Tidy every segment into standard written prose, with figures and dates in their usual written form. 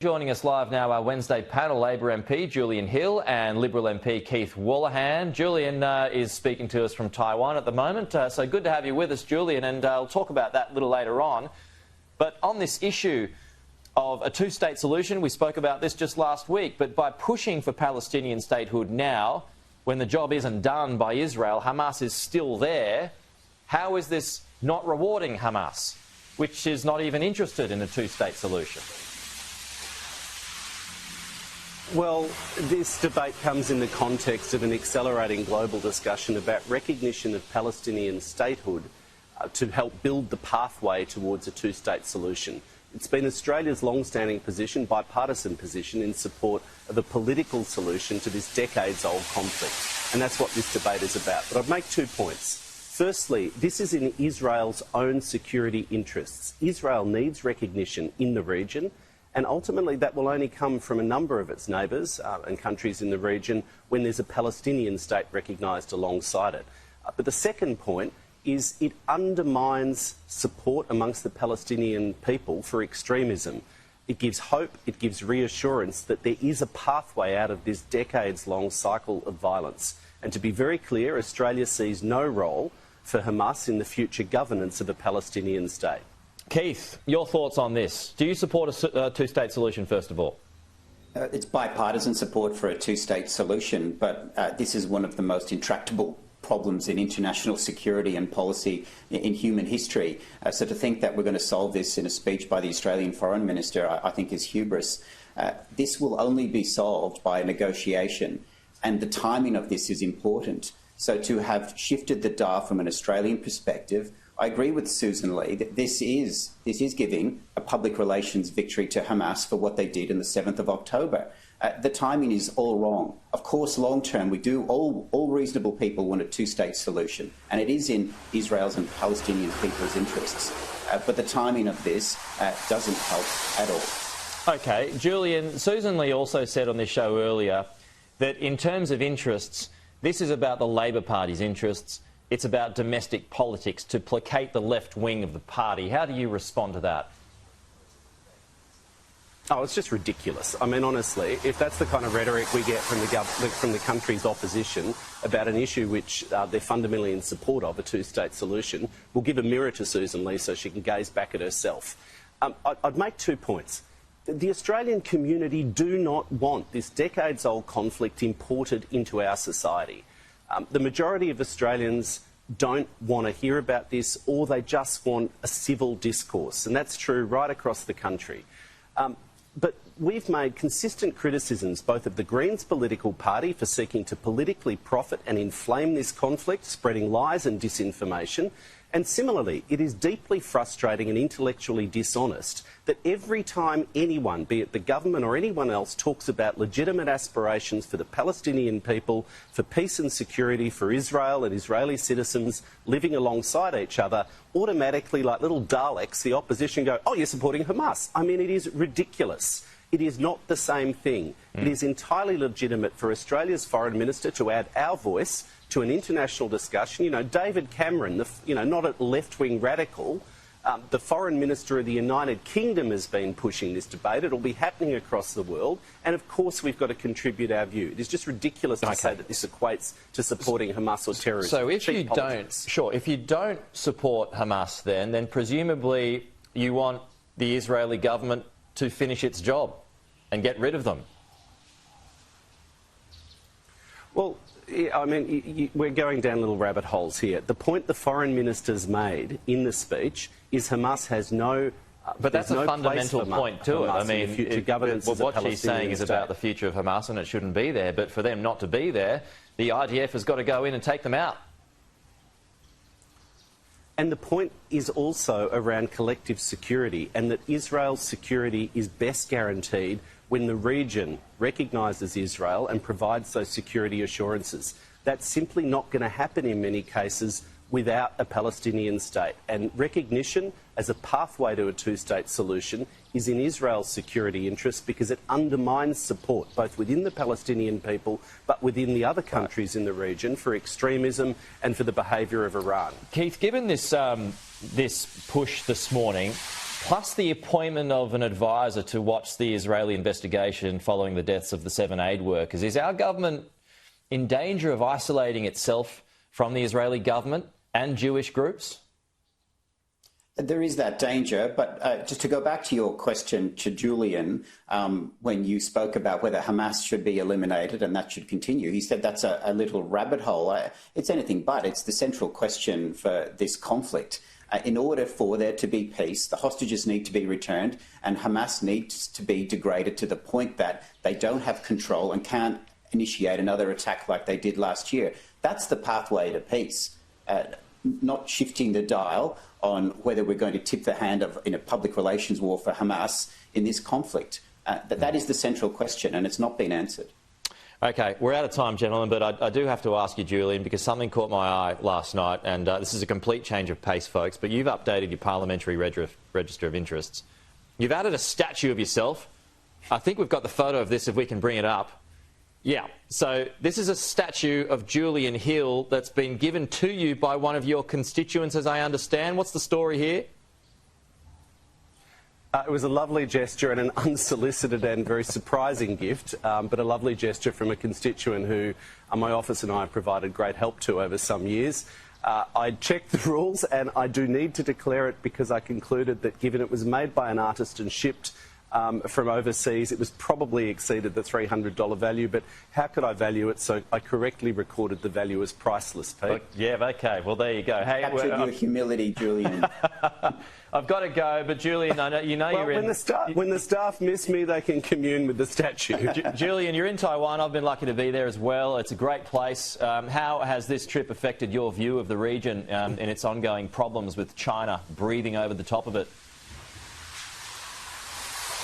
Joining us live now, our Wednesday panel, Labor MP Julian Hill and Liberal MP Keith Wolahan. Julian is speaking to us from Taiwan at the moment, so good to have you with us, Julian, and I'll talk about that a little later on. But on this issue of a two-state solution, we spoke about this just last week, but by pushing for Palestinian statehood now, when the job isn't done by Israel, Hamas is still there. How is this not rewarding Hamas, which is not even interested in a two-state solution? Well, this debate comes in the context of an accelerating global discussion about recognition of Palestinian statehood to help build the pathway towards a two-state solution. It's been Australia's long-standing position, bipartisan position, in support of a political solution to this decades-old conflict. And that's what this debate is about. But I'd make 2 points. Firstly, this is in Israel's own security interests. Israel needs recognition in the region, and ultimately that will only come from a number of its neighbours and countries in the region when there's a Palestinian state recognised alongside it. But the second point is it undermines support amongst the Palestinian people for extremism. It gives hope, it gives reassurance that there is a pathway out of this decades-long cycle of violence. And to be very clear, Australia sees no role for Hamas in the future governance of a Palestinian state. Keith, your thoughts on this? Do you support a two-state solution, first of all? It's bipartisan support for a two-state solution, but this is one of the most intractable problems in international security and policy in human history. So to think that we're going to solve this in a speech by the Australian Foreign Minister, I think is hubris. This will only be solved by a negotiation, and the timing of this is important. So to have shifted the dial from an Australian perspective, I agree with Susan Lee that this is giving a public relations victory to Hamas for what they did on the 7th of October. The timing is all wrong. Of course, long term, all reasonable people want a two-state solution, and it is in Israel's and Palestinian people's interests. But the timing of this doesn't help at all. OK. Julian, Susan Lee also said on this show earlier that in terms of interests, this is about the Labor Party's interests. It's about domestic politics to placate the left wing of the party. How do you respond to that? Oh, it's just ridiculous. I mean, honestly, if that's the kind of rhetoric we get from the country's opposition about an issue which they're fundamentally in support of, a two-state solution, we'll give a mirror to Susan Lee so she can gaze back at herself. I'd make 2 points. The Australian community do not want this decades-old conflict imported into our society. The majority of Australians don't want to hear about this, or they just want a civil discourse, and that's true right across the country. But we've made consistent criticisms both of the Greens political party for seeking to politically profit and inflame this conflict, spreading lies and disinformation. And similarly, it is deeply frustrating and intellectually dishonest that every time anyone, be it the government or anyone else, talks about legitimate aspirations for the Palestinian people, for peace and security, for Israel and Israeli citizens living alongside each other, automatically, like little Daleks, the opposition go, oh, you're supporting Hamas. I mean, it is ridiculous. It is not the same thing. It is entirely legitimate for Australia's Foreign Minister to add our voice to an international discussion. You know, David Cameron, not a left-wing radical, the Foreign Minister of the United Kingdom has been pushing this debate. It'll be happening across the world. And, of course, we've got to contribute our view. It is just ridiculous to say that this equates to supporting Hamas or terrorism. So if you don't support Hamas, then presumably you want the Israeli government to finish its job and get rid of them. Well, I mean, we're going down little rabbit holes here. The point the Foreign Minister's made in the speech is Hamas has no... But that's a fundamental point to it. I mean, what she's saying is about the future of Hamas, and it shouldn't be there. But for them not to be there, the IDF has got to go in and take them out. And the point is also around collective security, and that Israel's security is best guaranteed when the region recognises Israel and provides those security assurances. That's simply not going to happen in many cases without a Palestinian state. And recognition as a pathway to a two-state solution is in Israel's security interests because it undermines support both within the Palestinian people but within the other countries in the region for extremism and for the behaviour of Iran. Keith, given this push this morning, plus the appointment of an advisor to watch the Israeli investigation following the deaths of the 7 aid workers. Is our government in danger of isolating itself from the Israeli government and Jewish groups? There is that danger, but just to go back to your question to Julian, when you spoke about whether Hamas should be eliminated and that should continue, he said that's a little rabbit hole. It's anything but. It's the central question for this conflict. In order for there to be peace, the hostages need to be returned and Hamas needs to be degraded to the point that they don't have control and can't initiate another attack like they did last year. That's the pathway to peace, not shifting the dial on whether we're going to tip the hand of in a public relations war for Hamas in this conflict. That is the central question, and it's not been answered. OK, we're out of time, gentlemen, but I do have to ask you, Julian, because something caught my eye last night, and this is a complete change of pace, folks, but you've updated your parliamentary register of interests. You've added a statue of yourself. I think we've got the photo of this, if we can bring it up. Yeah, so this is a statue of Julian Hill that's been given to you by one of your constituents, as I understand. What's the story here? It was a lovely gesture and an unsolicited and very surprising gift, but a lovely gesture from a constituent who my office and I have provided great help to over some years. I checked the rules and I do need to declare it because I concluded that given it was made by an artist and shipped from overseas, it was probably exceeded the $300 value, but how could I value it? So I correctly recorded the value as priceless, Pete. Yeah, OK, well, there you go. Hey, Captured your humility, Julian. I've got to go, but Julian, I know, well, you're when the staff miss me, they can commune with the statue. Julian, you're in Taiwan. I've been lucky to be there as well. It's a great place. How has this trip affected your view of the region and its ongoing problems with China breathing over the top of it?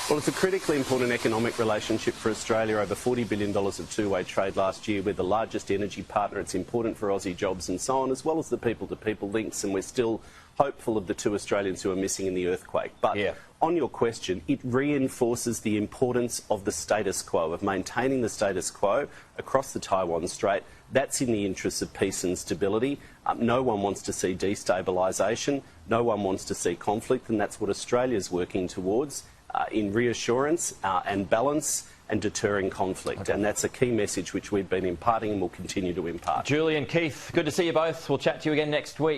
Well, it's a critically important economic relationship for Australia, over $40 billion of two-way trade last year. We're the largest energy partner. It's important for Aussie jobs and so on, as well as the people-to-people links, and we're still hopeful of the 2 Australians who are missing in the earthquake. But on your question, it reinforces the importance of the status quo, of maintaining the status quo across the Taiwan Strait. That's in the interests of peace and stability. No one wants to see destabilisation. No one wants to see conflict, and that's what Australia's working towards. In reassurance and balance and deterring conflict. Okay. And that's a key message which we've been imparting and will continue to impart. Julian, Keith, good to see you both. We'll chat to you again next week.